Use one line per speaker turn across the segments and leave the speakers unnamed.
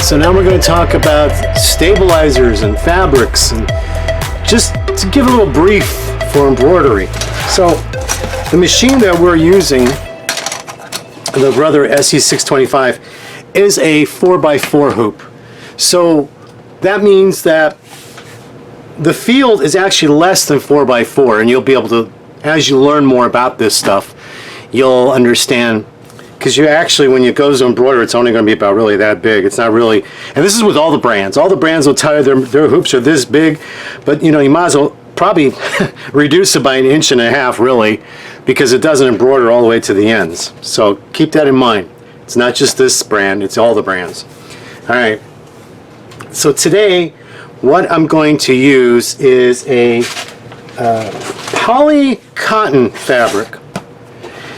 Alright, so now we're going to talk about stabilizers and fabrics, and just to give a little brief for embroidery. So the machine that we're using, the Brother SE625, is a 4x4 hoop. So that means that the field is actually less than 4x4, and you'll be able to, as you learn more about this stuff, you'll understand. Because you actually, when it goes to embroider, it's only going to be about really that big. It's not really, and this is with all the brands. All the brands will tell you their hoops are this big, but you know, you might as well probably reduce it by 1.5 inches, really, because it doesn't embroider all the way to the ends. So keep that in mind. It's not just this brand, it's all the brands. All right. So today, what I'm going to use is a poly cotton fabric.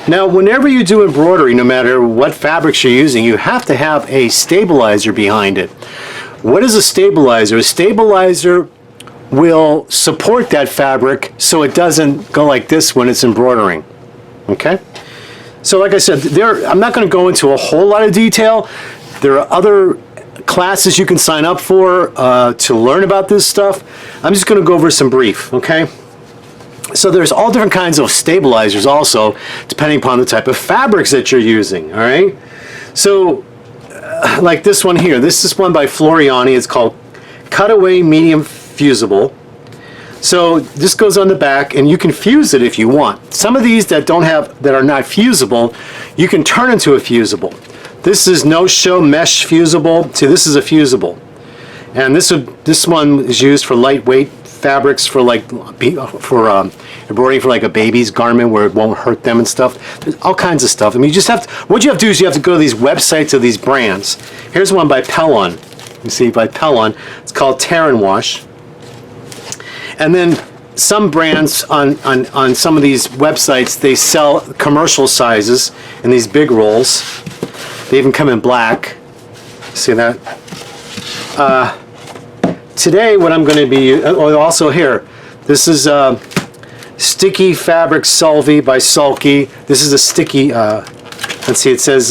Now, whenever you do embroidery, no matter what fabrics you're using, you have to have a stabilizer behind it. What is a stabilizer? A stabilizer will support that fabric so it doesn't go like this when it's embroidering. Okay? So like I said, I'm not going to go into a whole lot of detail. There are other classes you can sign up for to learn about this stuff. I'm just going to go over some brief, okay? So there's all different kinds of stabilizers also, depending upon the type of fabrics that you're using, all right? So, like this one here. This is one by Floriani. It's called Cutaway Medium Fusible. So this goes on the back, and you can fuse it if you want. Some of these that are not fusible, you can turn into a fusible. This is no-show mesh fusible. See, this is a fusible. And this one is used for lightweight fabrics, for embroidering for like a baby's garment where it won't hurt them and stuff. There's all kinds of stuff. I mean, what you have to do is you have to go to these websites of these brands. Here's one by Pellon. You see, by Pellon. It's called Terran Wash. And then some brands on some of these websites, they sell commercial sizes in these big rolls. They even come in black. See that? Today, what I'm going to be also here, this is Sticky Fabric Solvi by Sulky. This is a sticky, let's see, it says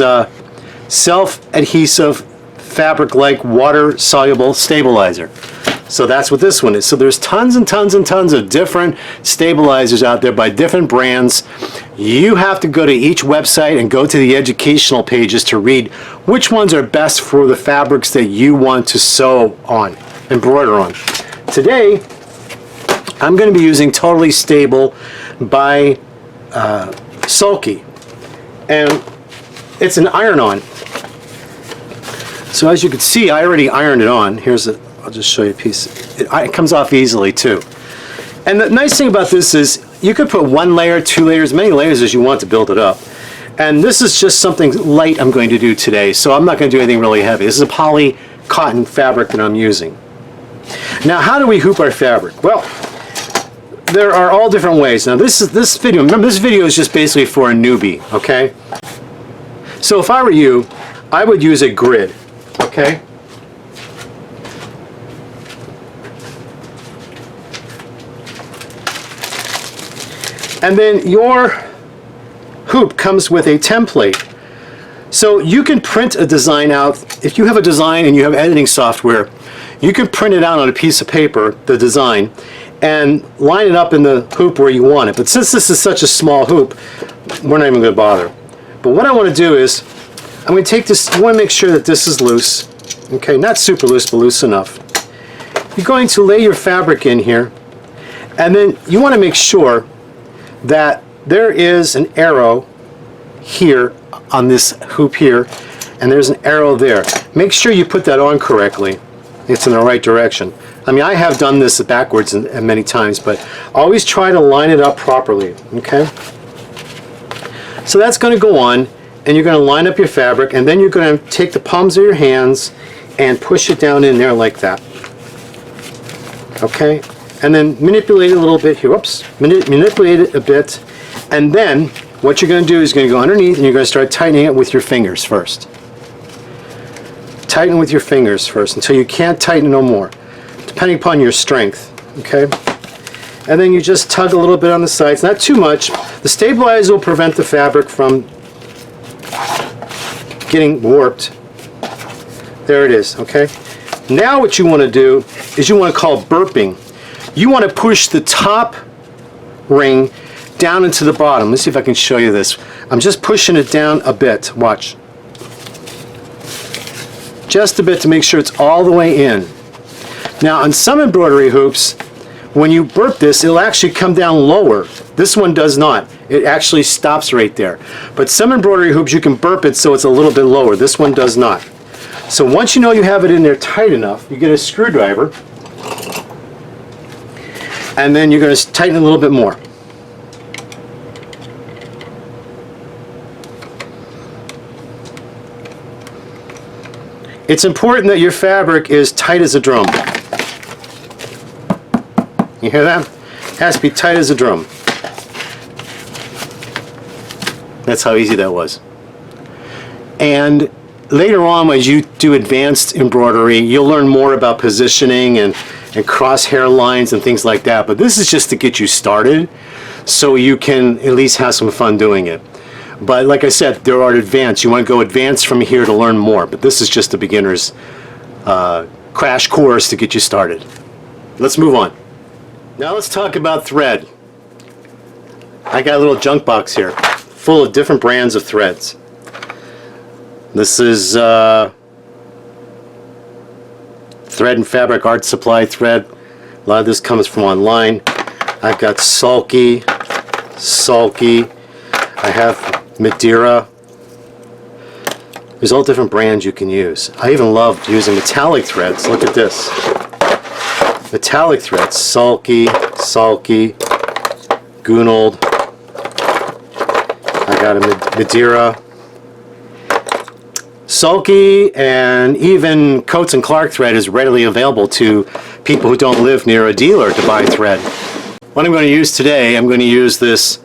self-adhesive fabric-like water-soluble stabilizer. So that's what this one is. So there's tons and tons and tons of different stabilizers out there by different brands. You have to go to each website and go to the educational pages to read which ones are best for the fabrics that you want to sew on, embroider on. Today, I'm going to be using Totally Stable by Sulky. And it's an iron-on. So as you can see, I already ironed it on. I'll just show you a piece. It comes off easily too. And the nice thing about this is you could put 1 layer, 2 layers, many layers as you want to build it up. And this is just something light I'm going to do today, so I'm not going to do anything really heavy. This is a poly cotton fabric that I'm using. Now, how do we hoop our fabric? Well, there are all different ways. Now, this video, remember, this video is just basically for a newbie, okay? So if I were you, I would use a grid, okay? And then your hoop comes with a template. So you can print a design out. If you have a design and you have editing software, you can print it out on a piece of paper, the design, and line it up in the hoop where you want it. But since this is such a small hoop, we're not even going to bother. But what I want to do is, I'm going to take this, I want to make sure that this is loose. Okay, not super loose, but loose enough. You're going to lay your fabric in here, and then you want to make sure that there is an arrow here on this hoop here, and there's an arrow there. Make sure you put that on correctly. It's in the right direction. I mean, I have done this backwards and many times, but always try to line it up properly, okay? So that's going to go on, and you're going to line up your fabric, and then you're going to take the palms of your hands and push it down in there like that. Okay? And then manipulate it a little bit here. Whoops. Manipulate it a bit. And then what you're going to do is going to go underneath, and you're going to start tightening it with your fingers first. Tighten with your fingers first until you can't tighten no more, depending upon your strength. Okay? And then you just tug a little bit on the sides, not too much. The stabilizer will prevent the fabric from getting warped. There it is, okay? Now what you want to do is you want to call burping. You want to push the top ring down into the bottom. Let's see if I can show you this. I'm just pushing it down a bit. Watch. Just a bit to make sure it's all the way in. Now on some embroidery hoops, when you burp this, it'll actually come down lower. This one does not. It actually stops right there. But some embroidery hoops, you can burp it so it's a little bit lower. This one does not. So once you know you have it in there tight enough, you get a screwdriver, and then you're going to tighten it a little bit more. It's important that your fabric is tight as a drum. You hear that? It has to be tight as a drum. That's how easy that was. And later on, as you do advanced embroidery, you'll learn more about positioning and crosshair lines and things like that. But this is just to get you started so you can at least have some fun doing it. But like I said, there are advanced. You want to go advanced from here to learn more. But this is just a beginner's crash course to get you started. Let's move on. Now let's talk about thread. I got a little junk box here full of different brands of threads. This is Thread and Fabric Art Supply thread. A lot of this comes from online. I've got Sulky. I have Madeira. There's all different brands you can use. I even love using metallic threads. Look at this. Metallic threads. Sulky, Gunold. I got a Madeira. Sulky and even Coates and Clark thread is readily available to people who don't live near a dealer to buy thread. What I'm going to use today, I'm going to use this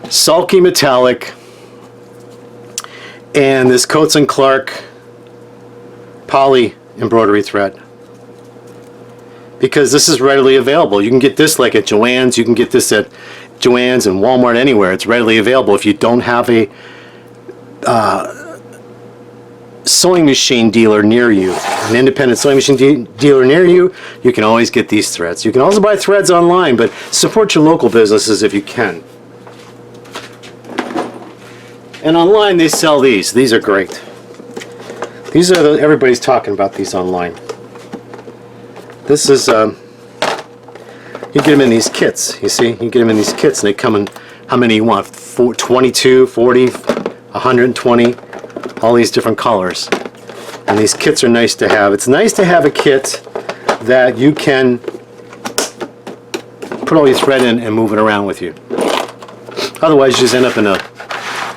Sulky metallic and this Coates and Clark poly embroidery thread, because this is readily available. You can get this like at Joann's, you can get this at Joann's and Walmart, anywhere. It's readily available. If you don't have a sewing machine dealer near you, an independent sewing machine dealer near you, you can always get these threads. You can also buy threads online, but support your local businesses if you can. And online they sell these. These are great. These are everybody's talking about these online. This is you get them in these kits. You see, you get them in these kits, and they come in how many you want? 22, 40, 120. All these different colors, and these kits are nice to have. It's nice to have a kit that you can put all your thread in and move it around with you. Otherwise you just end up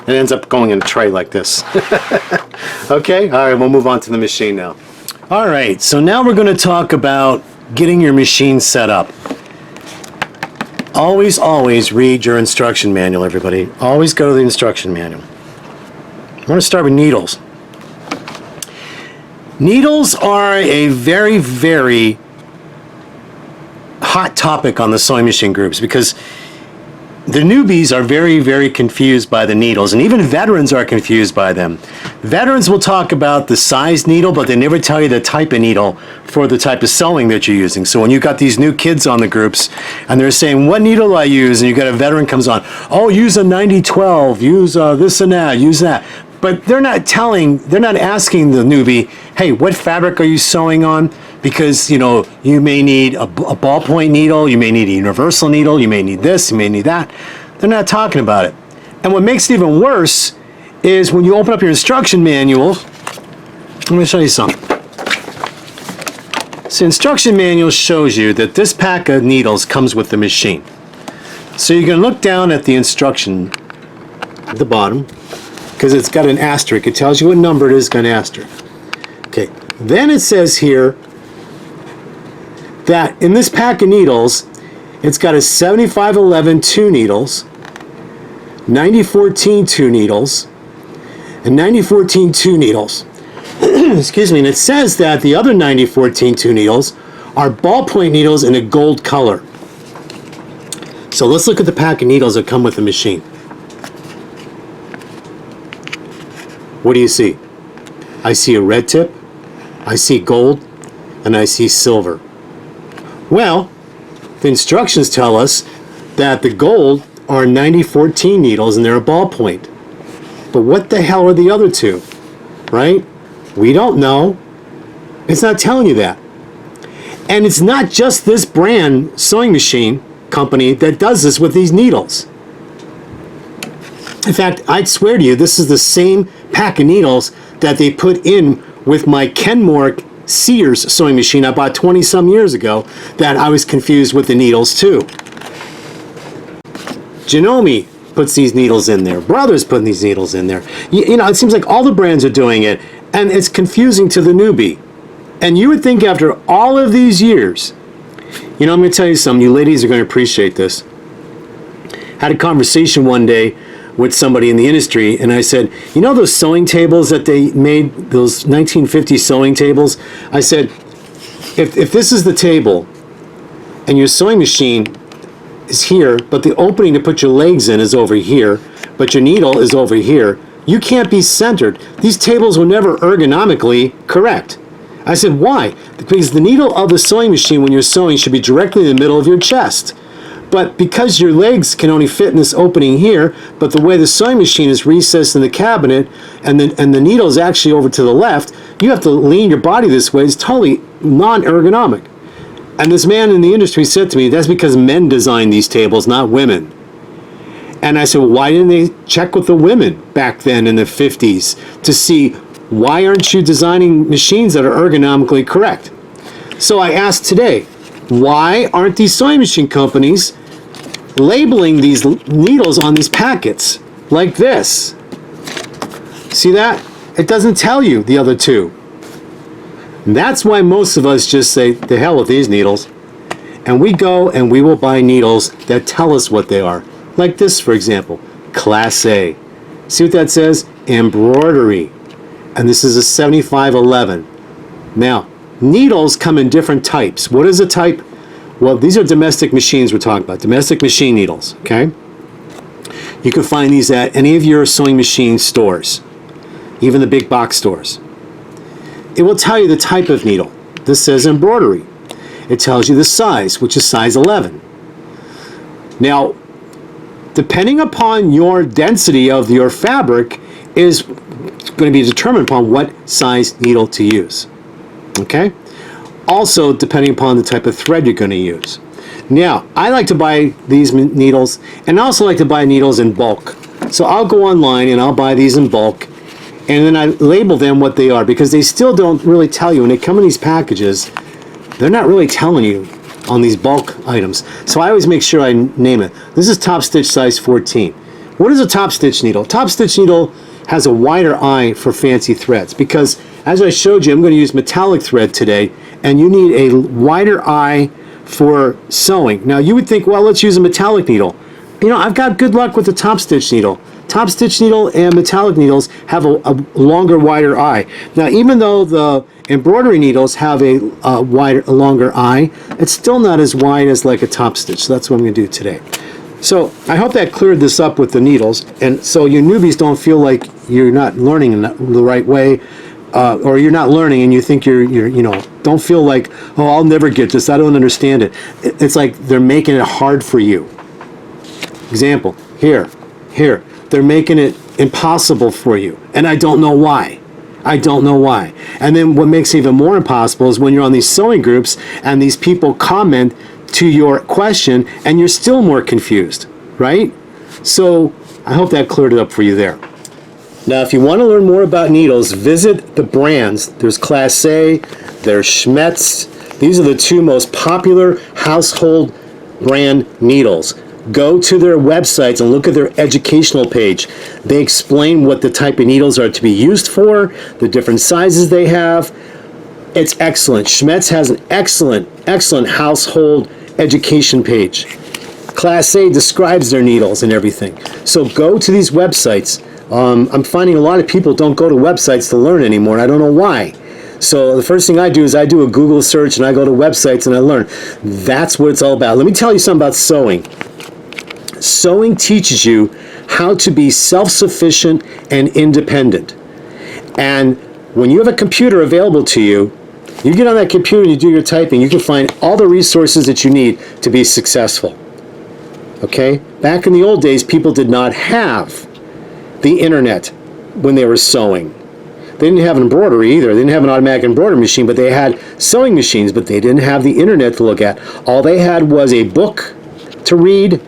it ends up going in a tray like this. Okay, all right, we'll move on to the machine now. All right, so now we're going to talk about getting your machine set up. Always read your instruction manual, everybody. Always go to the instruction manual. I'm going to start with needles. Needles are a very, very hot topic on the sewing machine groups, because the newbies are very, very confused by the needles, and even veterans are confused by them. Veterans will talk about the size needle, but they never tell you the type of needle for the type of sewing that you're using. So when you got these new kids on the groups and they're saying, what needle do I use? And you got a veteran comes on, oh, use a 90-12, use this and that, use that. But they're not asking the newbie, hey, what fabric are you sewing on? Because, you know, you may need a ballpoint needle, you may need a universal needle, you may need this, you may need that. They're not talking about it. And what makes it even worse is when you open up your instruction manual. Let me show you something. So instruction manual shows you that this pack of needles comes with the machine. So you can look down at the instruction at the bottom, because it's got an asterisk. It tells you what number it is, got an asterisk. Okay, then it says here that in this pack of needles, it's got a 7511 2 needles, 9014 2 needles, and 9014 2 needles. Excuse me, and it says that the other 9014 2 needles are ballpoint needles in a gold color. So let's look at the pack of needles that come with the machine. What do you see? I see a red tip, I see gold and I see silver. Well, the instructions tell us that the gold are 9014 needles and they're a ballpoint. But what the hell are the other two, right? We don't know. It's not telling you that. And it's not just this brand sewing machine company that does this with these needles. In fact, I'd swear to you, this is the same pack of needles that they put in with my Kenmore Sears sewing machine I bought 20 some years ago that I was confused with the needles too. Janome puts these needles in there. Brothers putting these needles in there. You know, it seems like all the brands are doing it, and it's confusing to the newbie. And you would think after all of these years, you know, I'm going to tell you something. You ladies are going to appreciate this. Had a conversation one day with somebody in the industry, and I said, you know those sewing tables that they made, those 1950 sewing tables? I said, if this is the table, and your sewing machine is here, but the opening to put your legs in is over here, but your needle is over here, you can't be centered. These tables were never ergonomically correct. I said, why? Because the needle of the sewing machine when you're sewing should be directly in the middle of your chest. But because your legs can only fit in this opening here, but the way the sewing machine is recessed in the cabinet and the needle is actually over to the left, you have to lean your body this way. It's totally non-ergonomic. And this man in the industry said to me, that's because men design these tables, not women. And I said, well, why didn't they check with the women back then in the 50s to see why aren't you designing machines that are ergonomically correct? So I asked today, why aren't these sewing machine companies labeling these needles on these packets like this? See that? It doesn't tell you the other two. And that's why most of us just say, the hell with these needles. And we go and we will buy needles that tell us what they are. Like this, for example, Class A. See what that says? Embroidery. And this is a 7511. Now, needles come in different types. What is a type? Well, these are domestic machines we're talking about. Domestic machine needles, okay? You can find these at any of your sewing machine stores, even the big box stores. It will tell you the type of needle. This says embroidery. It tells you the size, which is size 11. Now, depending upon your density of your fabric is going to be determined upon what size needle to use. Okay? Also, depending upon the type of thread you're going to use. Now, I like to buy these needles, and I also like to buy needles in bulk. So I'll go online and I'll buy these in bulk, and then I label them what they are, because they still don't really tell you. When they come in these packages, they're not really telling you on these bulk items. So I always make sure I name it. This is top stitch size 14. What is a top stitch needle? Top stitch needle has a wider eye for fancy threads, because as I showed you, I'm going to use metallic thread today, and you need a wider eye for sewing. Now you would think, well, let's use a metallic needle. You know, I've got good luck with the top stitch needle. Top stitch needle and metallic needles have a longer, wider eye. Now, even though the embroidery needles have a longer eye, it's still not as wide as like a top stitch. So that's what I'm going to do today. So I hope that cleared this up with the needles, and so your newbies don't feel like you're not learning in the right way, or you're not learning and you think you're you know, don't feel like, oh, I'll never get this, I don't understand it. It's like they're making it hard for you. Example, here, they're making it impossible for you, and I don't know why. I don't know why. And then what makes it even more impossible is when you're on these sewing groups and these people comment to your question and you're still more confused, right? So I hope that cleared it up for you there. Now, if you want to learn more about needles, visit the brands. There's Class A, there's Schmetz. These are the two most popular household brand needles. Go to their websites and look at their educational page. They explain what the type of needles are to be used for, the different sizes they have. It's excellent. Schmetz has an excellent household education page. Class A describes their needles and everything. So go to these websites. I'm finding a lot of people don't go to websites to learn anymore. I don't know why. So the first thing I do is I do a Google search and I go to websites and I learn. That's what it's all about. Let me tell you something about sewing. Sewing teaches you how to be self-sufficient and independent. And when you have a computer available to you, you get on that computer and you do your typing, you can find all the resources that you need to be successful. Okay? Back in the old days, people did not have the internet when they were sewing. They didn't have an embroidery either. They didn't have an automatic embroidery machine, but they had sewing machines, but they didn't have the internet to look at. All they had was a book to read,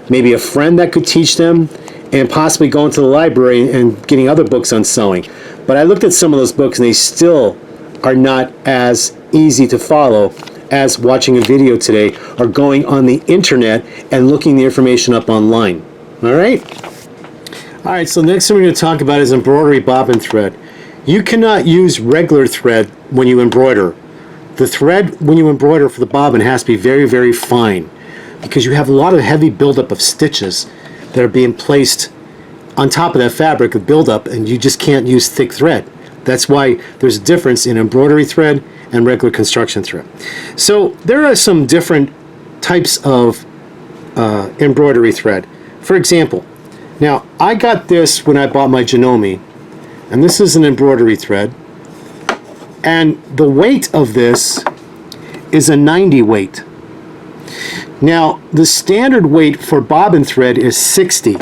maybe a friend that could teach them, and possibly going to the library and getting other books on sewing. But I looked at some of those books and they still are not as easy to follow as watching a video today or going on the internet and looking the information up online. All right? All right, so next thing we're going to talk about is embroidery bobbin thread. You cannot use regular thread when you embroider. The thread when you embroider for the bobbin has to be very, very fine because you have a lot of heavy buildup of stitches that are being placed on top of that fabric of buildup, and you just can't use thick thread. That's why there's a difference in embroidery thread and regular construction thread. So there are some different types of embroidery thread. For example, now I got this when I bought my Janome, and this is an embroidery thread, and the weight of this is a 90 weight. Now the standard weight for bobbin thread is 60,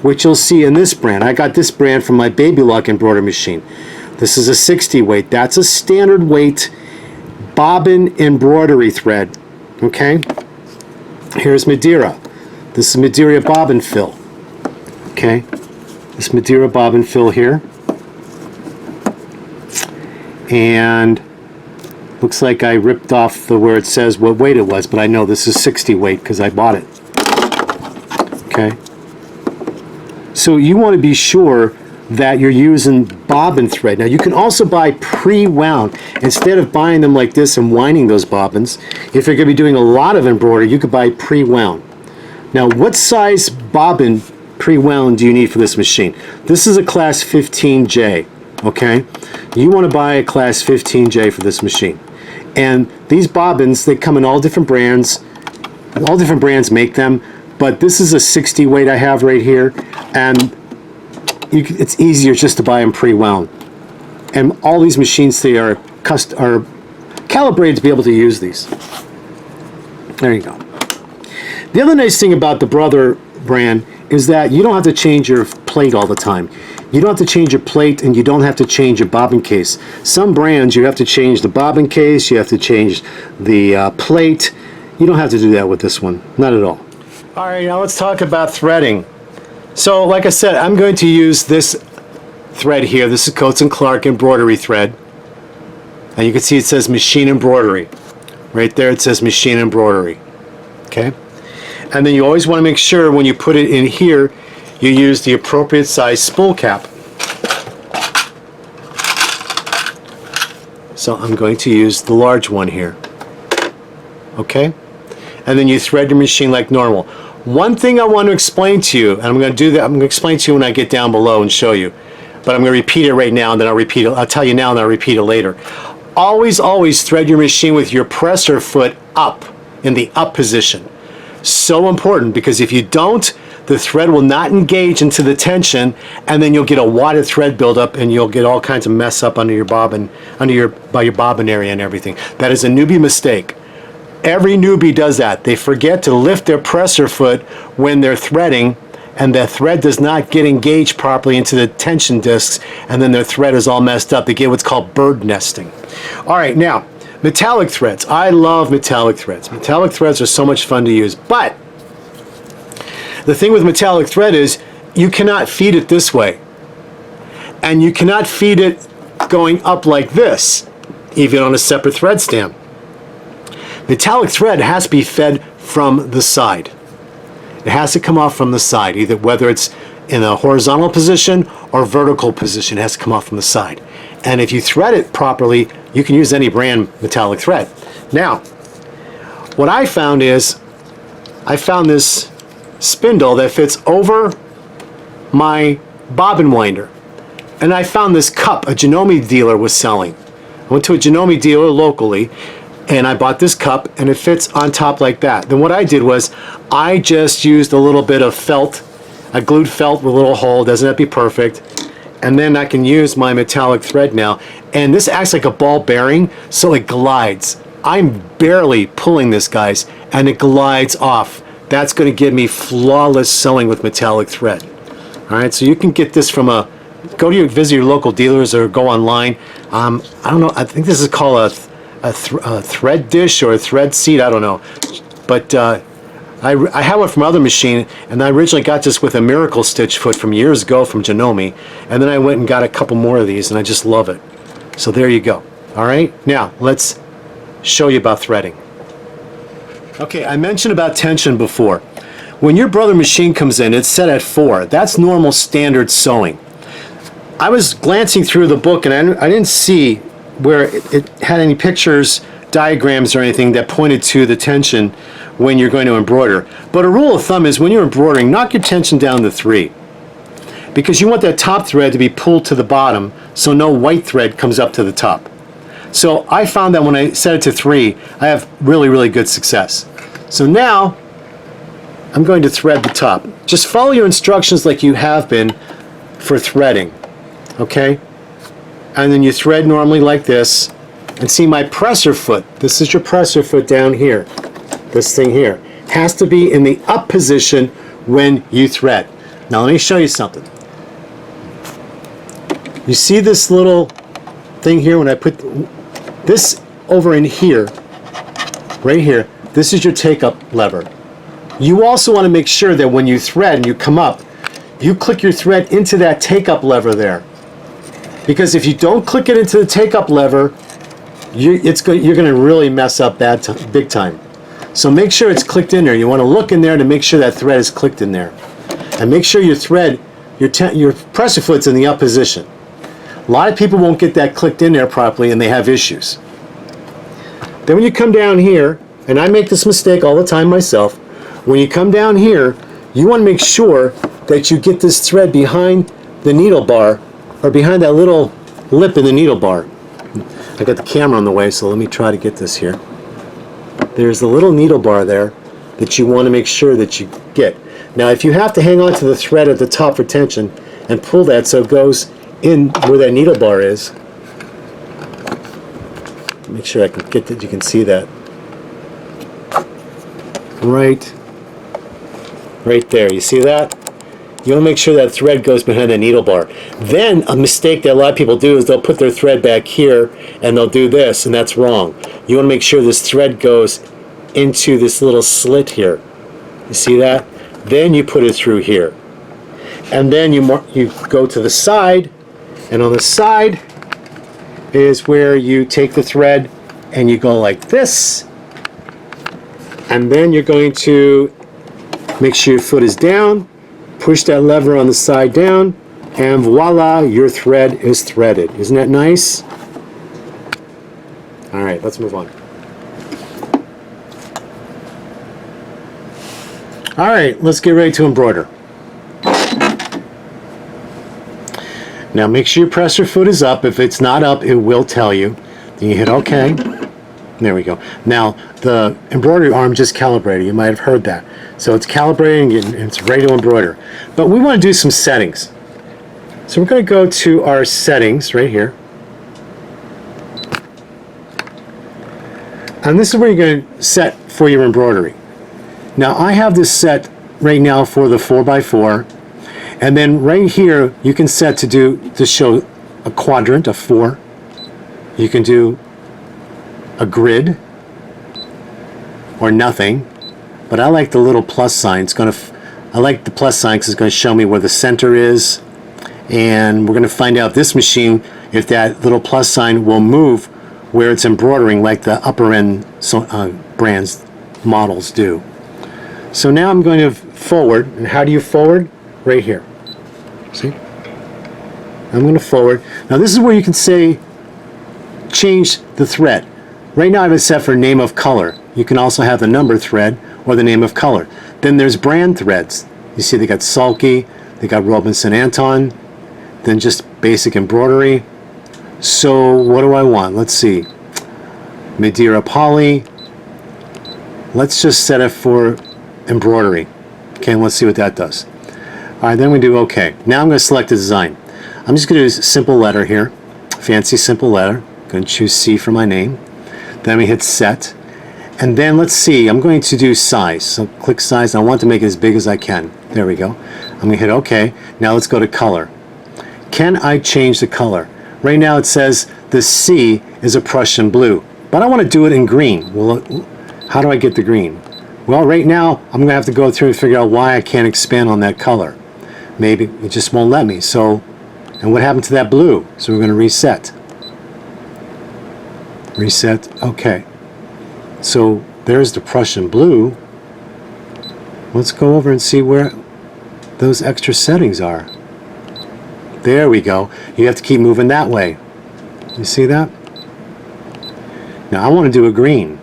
which you'll see in this brand. I got this brand from my Baby Lock embroidery machine. This is a 60 weight. That's a standard weight bobbin embroidery thread. Okay? Here's Madeira. This is Madeira bobbin fill. Okay? This Madeira bobbin fill here. And looks like I ripped off where it says what weight it was, but I know this is 60 weight because I bought it. Okay? So you want to be sure that you're using bobbin thread. Now you can also buy pre-wound. Instead of buying them like this and winding those bobbins, if you're going to be doing a lot of embroidery, you could buy pre-wound. Now what size bobbin pre-wound do you need for this machine? This is a class 15J. Okay, you want to buy a class 15J for this machine. And these bobbins, they come in all different brands. All different brands make them, but this is a 60 weight I have right here, and it's easier just to buy them pre-wound. And all these machines, they are calibrated to be able to use these. There you go. The other nice thing about the Brother brand is that you don't have to change your plate all the time. You don't have to change your plate, and you don't have to change your bobbin case. Some brands, you have to change the bobbin case, you have to change the plate. You don't have to do that with this one, not at all. All right, now let's talk about threading. So, like I said, I'm going to use this thread here. This is Coates & Clark embroidery thread. And you can see it says machine embroidery. Right there it says machine embroidery. Okay? And then you always want to make sure when you put it in here, you use the appropriate size spool cap. So I'm going to use the large one here. Okay? And then you thread your machine like normal. One thing I want to explain to you, and I'm going to do that, I'm going to explain to you when I get down below and show you. But I'm going to repeat it right now, and then I'll tell you now, and then I'll repeat it later. Always, always thread your machine with your presser foot up, in the up position. So important, because if you don't, the thread will not engage into the tension, and then you'll get a wadded thread buildup, and you'll get all kinds of mess up under your bobbin, by your bobbin area and everything. That is a newbie mistake. Every newbie does that. They forget to lift their presser foot when they're threading, and the thread does not get engaged properly into the tension discs, and then their thread is all messed up. They get what's called bird nesting. All right, now, metallic threads. I love metallic threads. Metallic threads are so much fun to use, but the thing with metallic thread is you cannot feed it this way, and you cannot feed it going up like this, even on a separate thread stand. Metallic thread has to be fed from the side. It has to come off from the side, either whether it's in a horizontal position or vertical position, it has to come off from the side. And if you thread it properly, you can use any brand metallic thread. Now, what I found is, I found this spindle that fits over my bobbin winder. And I found this cup a Janome dealer was selling. I went to a Janome dealer locally, and I bought this cup, and it fits on top like that. Then what I did was, I just used a little bit of felt, I glued felt with a little hole, doesn't have to be perfect, and then I can use my metallic thread now, and this acts like a ball bearing, so it glides. I'm barely pulling this, guys, and it glides off. That's going to give me flawless sewing with metallic thread. All right, so you can get this from visit your local dealers or go online. I don't know, I think this is called a thread dish or a thread seat, I don't know. But I have one from other machine, and I originally got this with a Miracle Stitch foot from years ago from Janome, and then I went and got a couple more of these, and I just love it. So there you go. All right, now let's show you about threading. Okay, I mentioned about tension before. When your brother machine comes in, it's set at 4. That's normal standard sewing. I was glancing through the book, and I didn't see where it had any pictures, diagrams, or anything that pointed to the tension when you're going to embroider. But a rule of thumb is when you're embroidering, knock your tension down to 3. Because you want that top thread to be pulled to the bottom so no white thread comes up to the top. So I found that when I set it to 3, I have really, really good success. So now I'm going to thread the top. Just follow your instructions like you have been for threading, okay? And then you thread normally like this. And see my presser foot, this is your presser foot down here. This thing here has to be in the up position when you thread. Now let me show you something. You see this little thing here when I put this over in here, right here, this is your take-up lever. You also want to make sure that when you thread and you come up, you click your thread into that take-up lever there. Because if you don't click it into the take-up lever, you're going to really mess up big time. So make sure it's clicked in there. You want to look in there to make sure that thread is clicked in there. And make sure your thread, your presser foot's in the up position. A lot of people won't get that clicked in there properly and they have issues. Then when you come down here, and I make this mistake all the time myself, when you come down here, you want to make sure that you get this thread behind the needle bar, or behind that little lip in the needle bar. I got the camera on the way, so let me try to get this here. There's the little needle bar there that you want to make sure that you get. Now if you have to hang on to the thread at the top for tension and pull that so it goes in where that needle bar is, make sure I can get that, you can see that. Right there, you see that? You want to make sure that thread goes behind the needle bar. Then a mistake that a lot of people do is they'll put their thread back here and they'll do this, and that's wrong. You want to make sure this thread goes into this little slit here. You see that? Then you put it through here. And then you go to the side, and on the side is where you take the thread and you go like this. And then you're going to make sure your foot is down, push that lever on the side down, and voila, your thread is threaded. Isn't that nice? All right, let's move on. All right, let's get ready to embroider. Now make sure your presser foot is up. If it's not up, it will tell you. Then you hit OK. There we go. Now the embroidery arm just calibrated. You might have heard that. So it's calibrating and it's ready to embroider. But we want to do some settings. So we're going to go to our settings right here. And this is where you're going to set for your embroidery. Now I have this set right now for the 4x4. And then right here you can set to show a quadrant of 4. You can do a grid or nothing. But I like the little plus sign. I like the plus sign because it's going to show me where the center is. And we're going to find out this machine if that little plus sign will move where it's embroidering like the upper end brands models do. So now I'm going to forward. And how do you forward? Right here. See? I'm going to forward. Now this is where you can say change the thread. Right now I have it set for name of color. You can also have the number thread or the name of color. Then there's brand threads. You see they got Sulky, they got Robinson Anton, then just basic embroidery. So what do I want? Let's see. Madeira Poly. Let's just set it for embroidery. Okay, let's see what that does. Alright, then we do OK. Now I'm going to select the design. I'm just going to use a simple letter here, fancy simple letter. I'm going to choose C for my name. Then we hit set. And then let's see, I'm going to do size. So click size, and I want to make it as big as I can. There we go. I'm going to hit OK. Now let's go to color. Can I change the color? Right now it says the C is a Prussian blue, but I want to do it in green. Well, how do I get the green? Well, right now I'm going to have to go through and figure out why I can't expand on that color. Maybe it just won't let me. So, and what happened to that blue? So we're going to reset. Reset, OK. So there's the Prussian blue. Let's go over and see where those extra settings are. There we go. You have to keep moving that way. You see that? Now I want to do a green.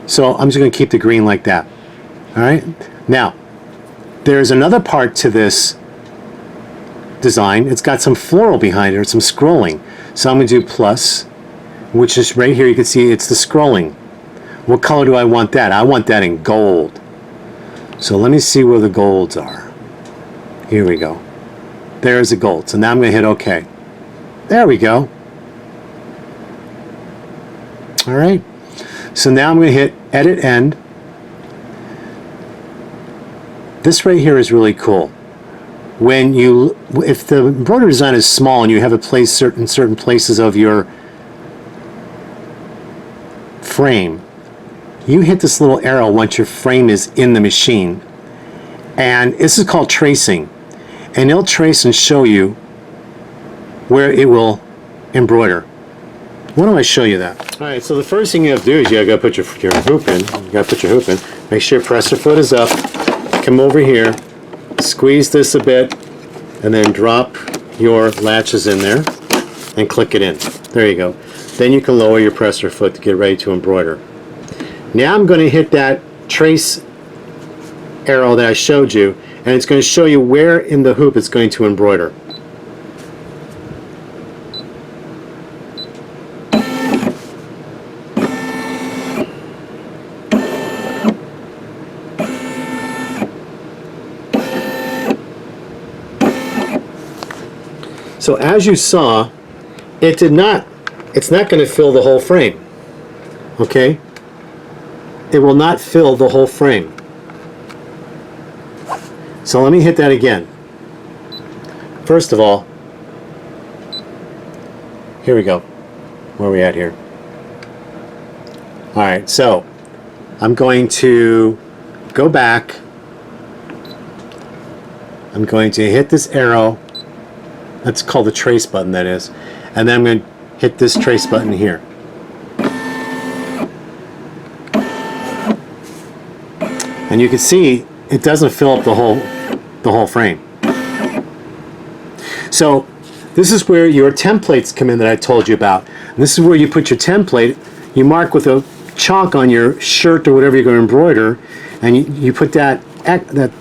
So I'm just going to keep the green like that. All right? Now, there's another part to this design. It's got some floral behind it, or some scrolling. So I'm going to do plus, which is right here. You can see it's the scrolling. What color do I want that? I want that in gold. So let me see where the golds are. Here we go. There's the gold. So now I'm going to hit OK. There we go. All right. So now I'm going to hit Edit End. This right here is really cool. When you, if the embroidery design is small and you have it placed certain places of your frame, you hit this little arrow once your frame is in the machine, and this is called tracing, and it'll trace and show you where it will embroider. Why don't I show you that? All right, so the first thing you have to do is you gotta put your hoop in. You gotta put your hoop in. Make sure your presser foot is up. Come over here, squeeze this a bit, and then drop your latches in there and click it in. There you go. Then you can lower your presser foot to get ready to embroider. Now I'm going to hit that trace arrow that I showed you, and it's going to show you where in the hoop it's going to embroider. So as you saw, it's not going to fill the whole frame. Okay? It will not fill the whole frame. So let me hit that again. First of all, here we go. Where are we at here? Alright, so I'm going to go back. I'm going to hit this arrow. That's called the trace button, that is. And then I'm going to hit this trace button here. And you can see it doesn't fill up the whole frame. So this is where your templates come in that I told you about. And this is where you put your template. You mark with a chalk on your shirt or whatever you're going to embroider, and you put that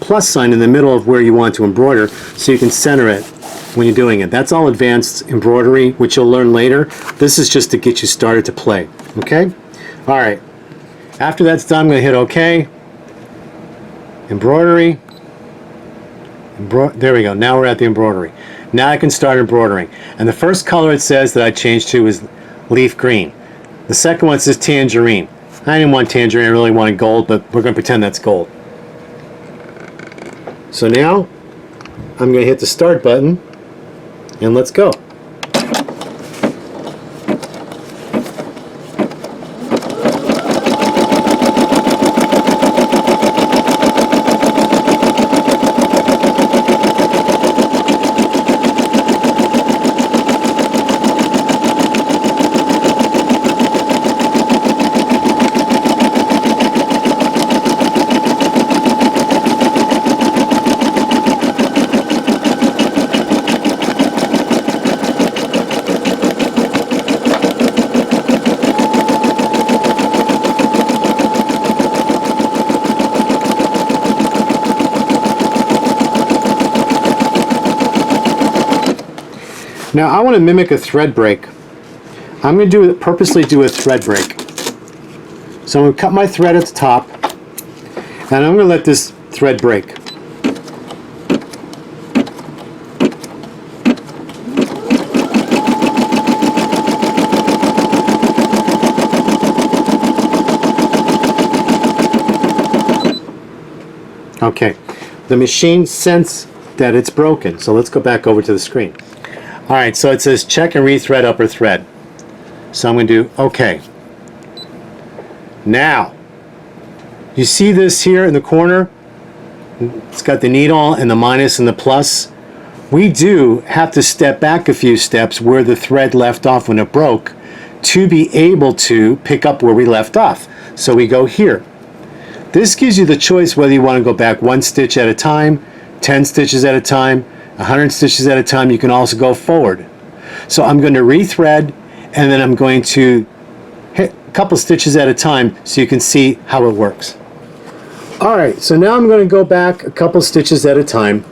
plus sign in the middle of where you want to embroider so you can center it when you're doing it. That's all advanced embroidery, which you'll learn later. This is just to get you started to play. Okay? Alright. After that's done, I'm going to hit OK. Embroidery. There we go. Now we're at the embroidery. Now I can start embroidering. And the first color it says that I changed to is leaf green. The second one says tangerine. I didn't want tangerine, I really wanted gold, but we're going to pretend that's gold. So now I'm going to hit the start button and let's go. Now I want to mimic a thread break. I'm going to purposely do a thread break. So I'm going to cut my thread at the top, and I'm going to let this thread break. Okay, the machine sensed that it's broken, so let's go back over to the screen. All right, so it says check and rethread upper thread. So I'm going to do OK. Now, you see this here in the corner? It's got the needle and the minus and the plus. We do have to step back a few steps where the thread left off when it broke to be able to pick up where we left off. So we go here. This gives you the choice whether you want to go back 1 stitch at a time, 10 stitches at a time, 100 stitches at a time. You can also go forward. So I'm going to rethread, and then I'm going to hit a couple stitches at a time so you can see how it works. Alright, so now I'm going to go back a couple stitches at a time.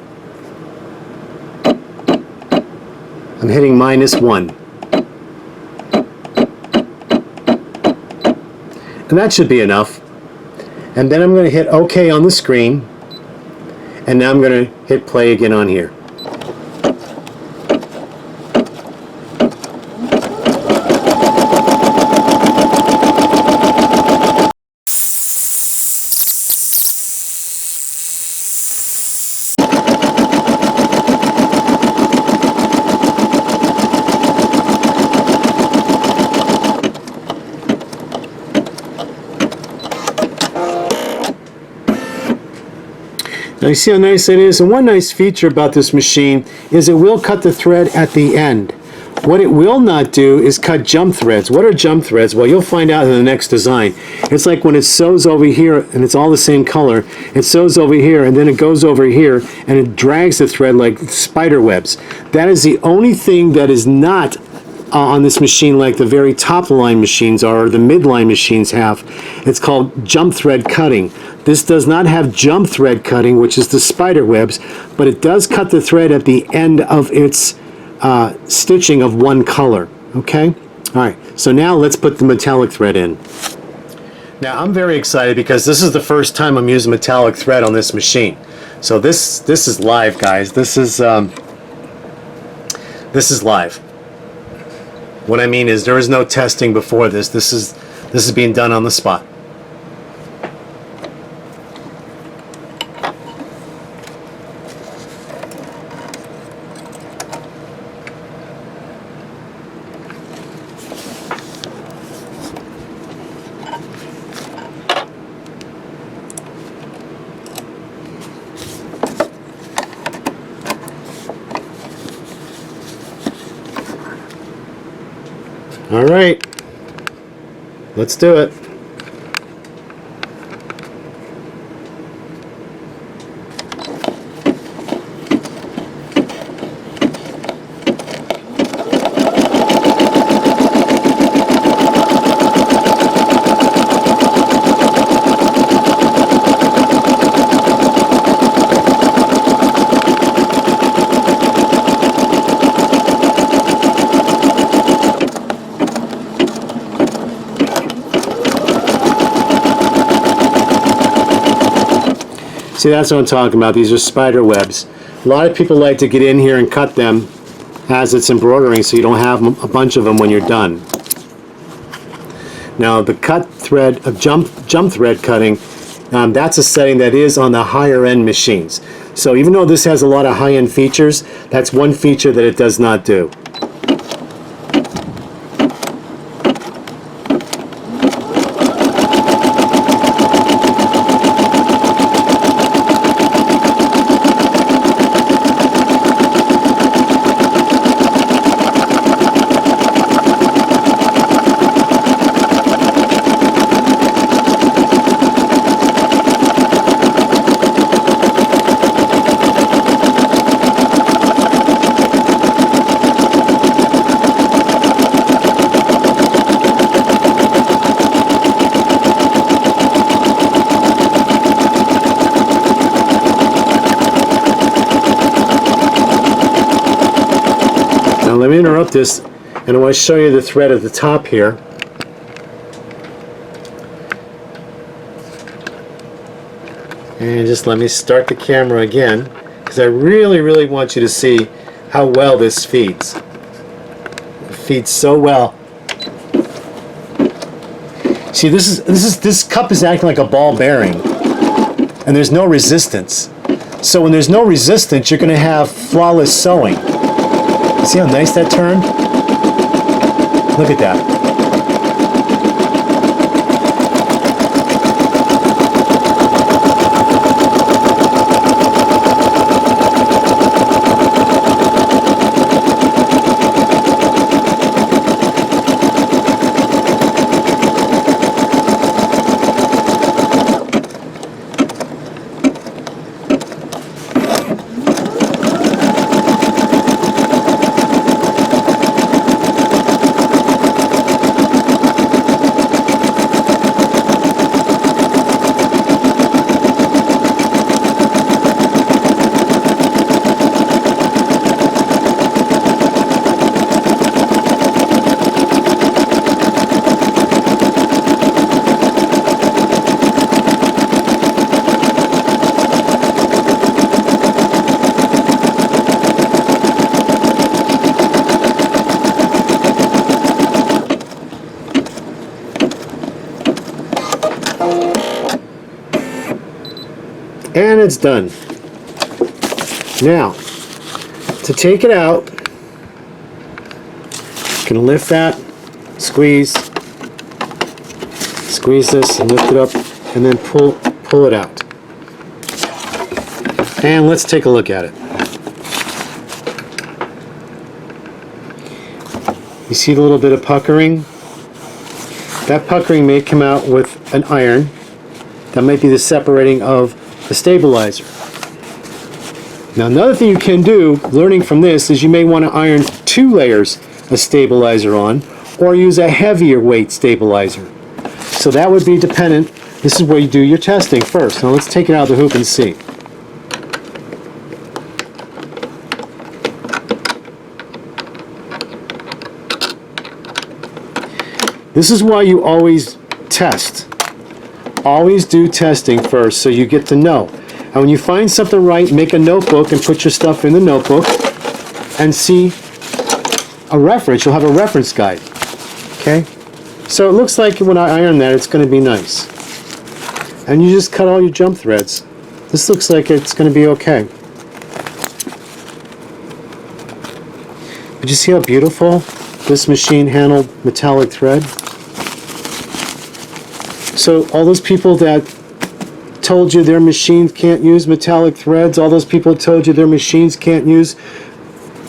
I'm hitting -1. And that should be enough. And then I'm going to hit OK on the screen. And now I'm going to hit play again on here. Now you see how nice it is, and one nice feature about this machine is it will cut the thread at the end. What it will not do is cut jump threads. What are jump threads? Well, you'll find out in the next design. It's like when it sews over here and it's all the same color, it sews over here and then it goes over here and it drags the thread like spider webs. That is the only thing that is not on this machine like the very top line machines are, or the midline machines have. It's called jump thread cutting. This does not have jump thread cutting, which is the spider webs, but it does cut the thread at the end of its stitching of one color. Okay? Alright, so now let's put the metallic thread in. Now I'm very excited because this is the first time I'm using metallic thread on this machine. So this is live, guys. This is live. What I mean is there is no testing before this. This is being done on the spot. All right, let's do it. See, that's what I'm talking about. These are spider webs. A lot of people like to get in here and cut them as it's embroidering so you don't have a bunch of them when you're done. Now the cut thread of jump thread cutting, that's a setting that is on the higher end machines. So even though this has a lot of high-end features, that's one feature that it does not do. Let me interrupt this, and I want to show you the thread at the top here. And just let me start the camera again, because I really want you to see how well this feeds. It feeds so well. See, this cup is acting like a ball bearing. and there's no resistance. So when there's no resistance, you're going to have flawless sewing. See how nice that turned? Look at that. And it's done. Now, to take it out, you can lift that, squeeze this, and lift it up, and then pull it out. And let's take a look at it. You see the little bit of puckering? That puckering may come out with an iron. That might be the separating of the stabilizer. Now another thing you can do, learning from this, is you may want to iron 2 layers of stabilizer on, or use a heavier weight stabilizer. So that would be dependent. This is where you do your testing first. Now let's take it out of the hoop and see. This is why you always test. Always do testing first so you get to know. And when you find something right, make a notebook and put your stuff in the notebook and see a reference. You'll have a reference guide. Okay? So it looks like when I iron that, it's going to be nice. And you just cut all your jump threads. This looks like it's going to be okay. But you see how beautiful this machine handled metallic thread? So all those people that told you their machines can't use metallic threads, all those people told you their machines can't use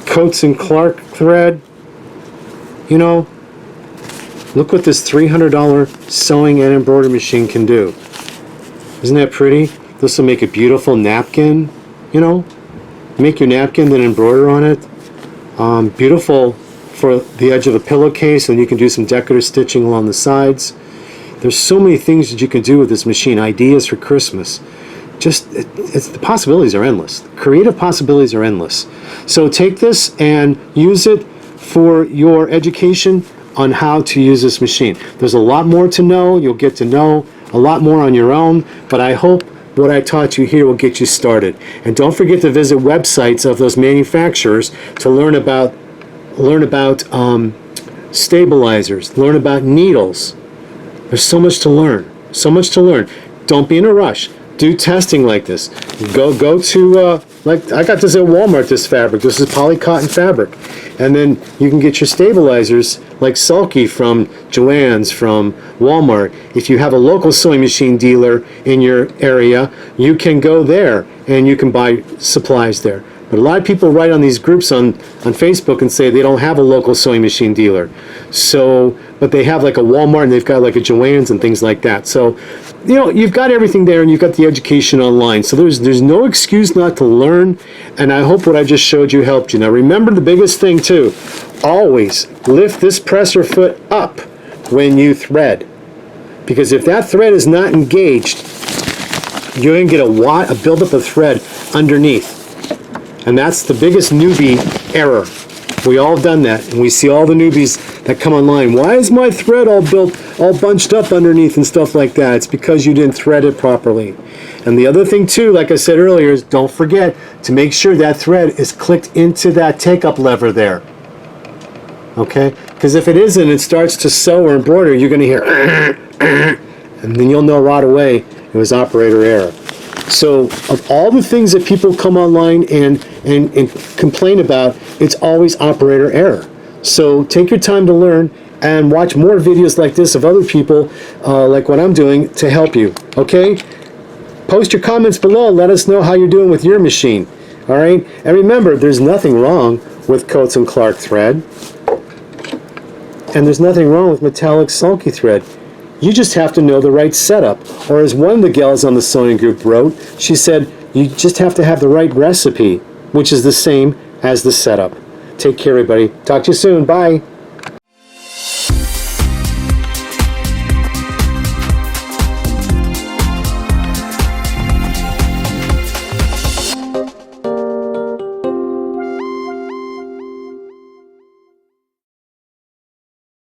Coates and Clark thread, you know, look what this $300 sewing and embroidery machine can do. Isn't that pretty? This will make a beautiful napkin, you know, make your napkin, then embroider on it. Beautiful for the edge of a pillowcase, and you can do some decorative stitching along the sides. There's so many things that you can do with this machine. Ideas for Christmas. Just, the possibilities are endless. Creative possibilities are endless. So take this and use it for your education on how to use this machine. There's a lot more to know. You'll get to know a lot more on your own, but I hope what I taught you here will get you started. And don't forget to visit websites of those manufacturers to learn about stabilizers, learn about needles. There's so much to learn. So much to learn. Don't be in a rush. Do testing like this. Go to, like I got this at Walmart, this fabric. This is polycotton fabric. And then you can get your stabilizers like Sulky from Joann's, from Walmart. If you have a local sewing machine dealer in your area, you can go there and you can buy supplies there. But a lot of people write on these groups on Facebook and say they don't have a local sewing machine dealer. So, but they have like a Walmart and they've got like a Joann's and things like that. So, you know, you've got everything there and you've got the education online. So there's no excuse not to learn. And I hope what I just showed you helped you. Now remember the biggest thing too, always lift this presser foot up when you thread. Because if that thread is not engaged, you're going to get a buildup of thread underneath. And that's the biggest newbie error. We all have done that, and we see all the newbies that come online. Why is my thread all bunched up underneath and stuff like that? It's because you didn't thread it properly. And the other thing too, like I said earlier, is don't forget to make sure that thread is clicked into that take-up lever there. Okay? Because if it isn't, it starts to sew or embroider, you're going to hear and then you'll know right away it was operator error. So of all the things that people come online and complain about, it's always operator error. So take your time to learn and watch more videos like this of other people, like what I'm doing, to help you, okay? Post your comments below. Let us know how you're doing with your machine, all right? And remember, there's nothing wrong with Coates & Clark thread, and there's nothing wrong with metallic sulky thread. You just have to know the right setup. Or as one of the gals on the sewing group wrote, she said, you just have to have the right recipe, which is the same as the setup. Take care, everybody. Talk to you soon. Bye.